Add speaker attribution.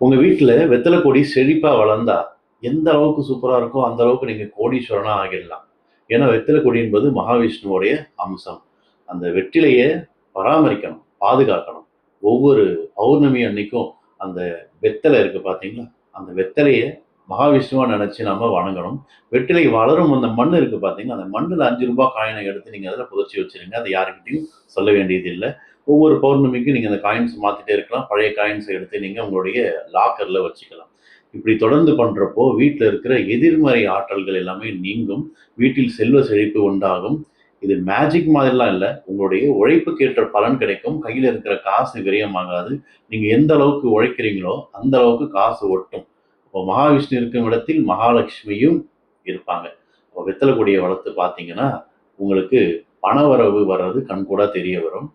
Speaker 1: உங்க வீட்ல வெத்தல கொடி செழிப்பா வளர்ந்தா, எந்த அளவுக்கு சூப்பரா இருக்கோ, அந்த அளவுக்கு நீங்க கோடீஸ்வரனா ஆகிடலாம். ஏன்னா, வெத்தல கொடி என்பது மகாவிஷ்ணுவுடைய அம்சம். அந்த வெற்றிலைய பராமரிக்கணும், பாதுகாக்கணும். ஒவ்வொரு பௌர்ணமி அன்னைக்கும் அந்த வெத்தல இருக்கு பார்த்தீங்களா? அந்த வெத்தலைய மகாவிஷ்ணுவா நெனச்சு நாம வணங்கணும். வெற்றிலை வளரும் அந்த மண் இருக்கு பார்த்தீங்களா? அந்த மண்ணுல ரூ. 5 காயின எடுத்து நீங்க அதில புதைச்சு வச்சுருங்க. அது யார்கிட்டயும் சொல்ல வேண்டியது இல்ல. ஒவ்வொரு பௌர்ணமிக்கும் நீங்க அந்த காயின்ஸ் மாத்திட்டே இருக்கலாம். பழைய காயின்ஸ எடுத்து நீங்க உங்களுடைய லாக்கர்ல வச்சுக்கலாம். இப்படி தொடர்ந்து பண்றப்போ, வீட்ல இருக்கிற எதிர்மறை ஆற்றல்கள் எல்லாமே நீங்கும். வீட்டில் செல்வ செழிப்பு உண்டாகும். இது மேஜிக் மாதிரிலாம் இல்ல. உங்களுடைய உழைப்புக்கு ஏற்ற பலன் கிடைக்கும். கையில இருக்கிற காசு விரயமாகாது. நீங்க எந்த அளவுக்கு உழைக்கிறீங்களோ, அந்த அளவுக்கு காசு ஒட்டும். இப்போ மகாவிஷ்ணு இருக்கும் இடத்தில் மகாலட்சுமியும் இருப்பாங்க. அப்ப வெத்தல கொடிய வளர்த்து பார்த்தீங்கன்னா, உங்களுக்கு பணவரவு வர்றது கண்கூடா தெரிய வரும்.